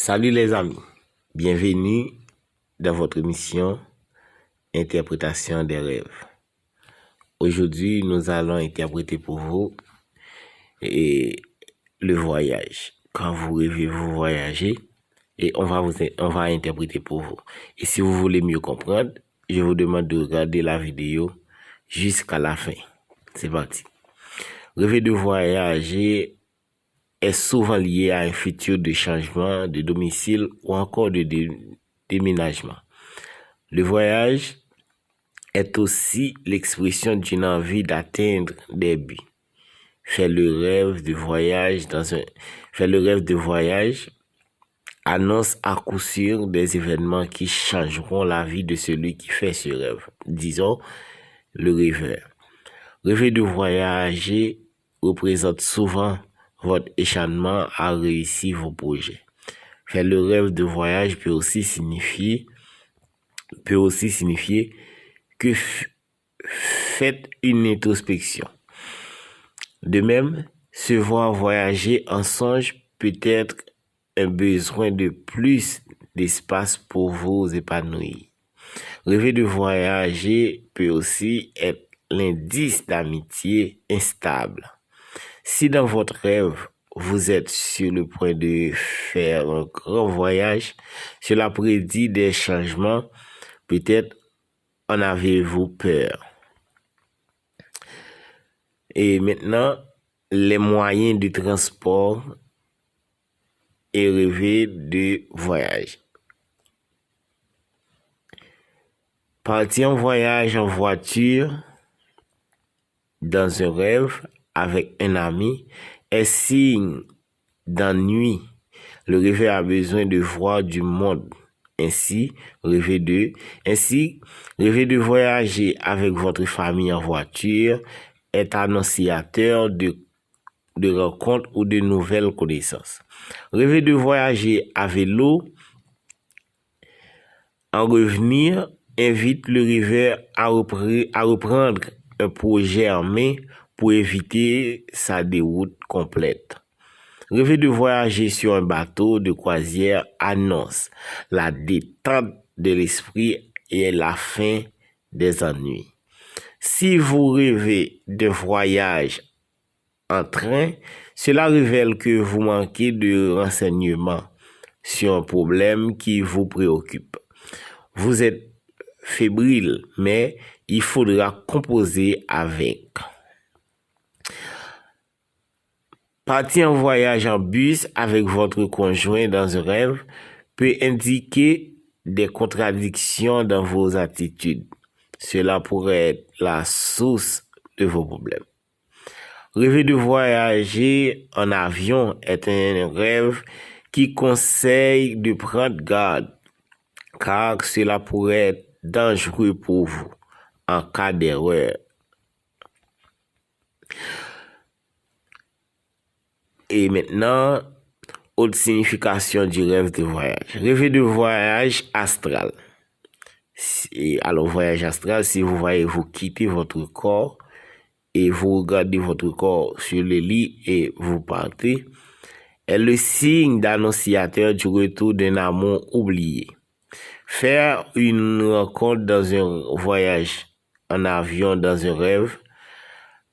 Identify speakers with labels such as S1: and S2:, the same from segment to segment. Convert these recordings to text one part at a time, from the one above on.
S1: Salut les amis, bienvenue dans votre émission Interprétation des rêves. Aujourd'hui, nous allons interpréter pour vous le voyage. Quand vous rêvez, vous voyagez et on va interpréter pour vous. Et si vous voulez mieux comprendre, je vous demande de regarder la vidéo jusqu'à la fin. C'est parti. Rêver de voyager est souvent lié à un futur de changement de domicile ou encore de déménagement. Le voyage est aussi l'expression d'une envie d'atteindre des buts. Faire le rêve de voyage annonce à coup sûr des événements qui changeront la vie de celui qui fait ce rêve. Disons, le rêveur. Rêver de voyager représente souvent votre échannement à réussir vos projets. Faire le rêve de voyage peut aussi signifier que faites une introspection. De même, se voir voyager en songe peut être un besoin de plus d'espace pour vous épanouir. Rêver de voyager peut aussi être l'indice d'amitié instable. Si dans votre rêve, vous êtes sur le point de faire un grand voyage, cela prédit des changements. Peut-être en avez-vous peur. Et maintenant, les moyens de transport et rêver de voyage. Partir en voyage en voiture dans un rêve avec un ami est signe d'ennui. Le rêveur a besoin de voir du monde. Ainsi, rêver de voyager avec votre famille en voiture est annonciateur de rencontres ou de nouvelles connaissances. Rêver de voyager à vélo en revenir invite le rêveur à reprendre un projet en main pour éviter sa déroute complète. Rêver de voyager sur un bateau de croisière annonce la détente de l'esprit et la fin des ennuis. Si vous rêvez de voyage en train, cela révèle que vous manquez de renseignements sur un problème qui vous préoccupe. Vous êtes fébrile, mais il faudra composer avec. Partir en voyage en bus avec votre conjoint dans un rêve peut indiquer des contradictions dans vos attitudes. Cela pourrait être la source de vos problèmes. Rêver de voyager en avion est un rêve qui conseille de prendre garde, car cela pourrait être dangereux pour vous en cas d'erreur. Et maintenant, autre signification du rêve de voyage. Rêver de voyage astral. Alors, voyage astral, si vous voyez, vous quittez votre corps et vous regardez votre corps sur le lit et vous partez, est le signe d'annonciateur du retour d'un amour oublié. Faire une rencontre dans un voyage en avion dans un rêve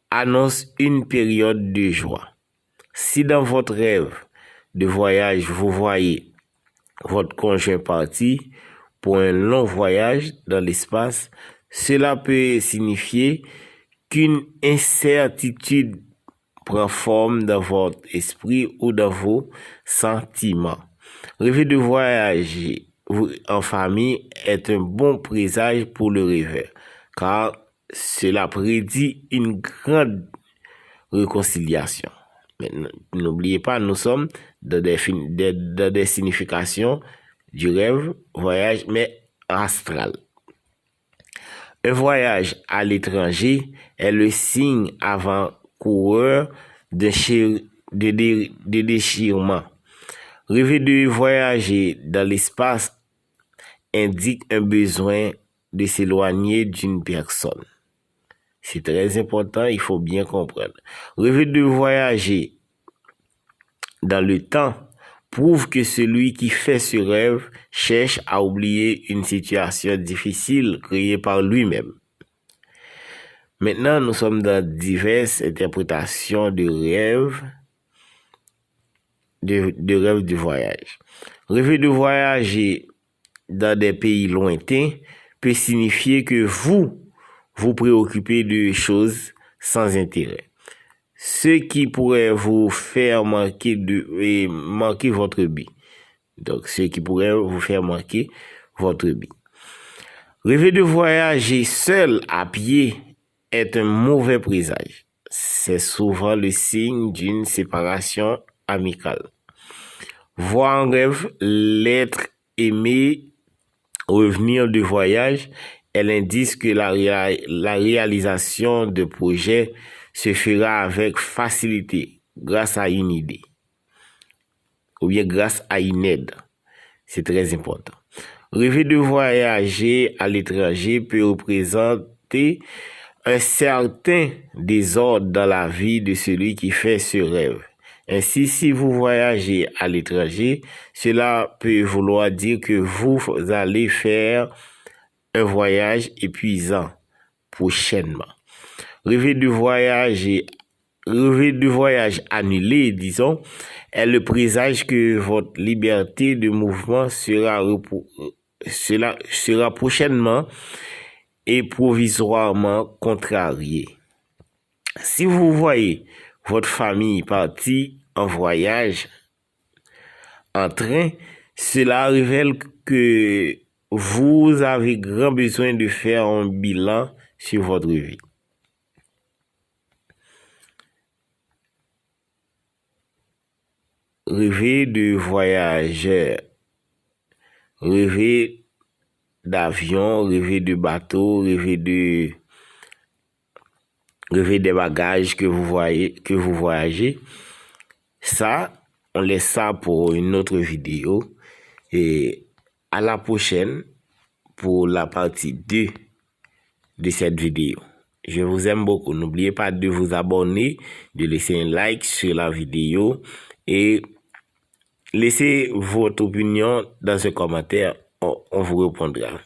S1: annonce une période de joie. Si dans votre rêve de voyage, vous voyez votre conjoint parti pour un long voyage dans l'espace, cela peut signifier qu'une incertitude prend forme dans votre esprit ou dans vos sentiments. Rêver de voyager en famille est un bon présage pour le rêveur, car cela prédit une grande réconciliation. Mais n'oubliez pas, nous sommes dans des significations du rêve, voyage, mais astral. Un voyage à l'étranger est le signe avant-coureur de déchirement. Rêver de voyager dans l'espace indique un besoin de s'éloigner d'une personne. C'est très important, il faut bien comprendre. Rêver de voyager dans le temps prouve que celui qui fait ce rêve cherche à oublier une situation difficile créée par lui-même. Maintenant, nous sommes dans diverses interprétations de rêves, de rêves de voyage. Rêver de voyager dans des pays lointains peut signifier que vous préoccupez de choses sans intérêt, ce qui pourrait vous faire manquer votre but. Donc, ce qui pourrait vous faire manquer votre but. Rêver de voyager seul à pied est un mauvais présage. C'est souvent le signe d'une séparation amicale. Voir en rêve l'être aimé revenir de voyage est l'indice que la réalisation de projets se fera avec facilité grâce à une idée ou bien grâce à une aide. C'est très important. Rêver de voyager à l'étranger peut représenter un certain désordre dans la vie de celui qui fait ce rêve. Ainsi, si vous voyagez à l'étranger, cela peut vouloir dire que vous allez faire un voyage épuisant prochainement. Rêver de voyage annulé, disons, est le présage que votre liberté de mouvement sera prochainement et provisoirement contrariée. Si vous voyez votre famille partir en voyage en train, cela révèle que vous avez grand besoin de faire un bilan sur votre vie. Rêver de voyageur, rêver d'avion, rêver de bateau, rêver des bagages que vous voyagez. Ça, on laisse ça pour une autre vidéo. Et à la prochaine pour la partie 2 de cette vidéo. Je vous aime beaucoup. N'oubliez pas de vous abonner, de laisser un like sur la vidéo et laissez votre opinion dans ce commentaire. On vous répondra.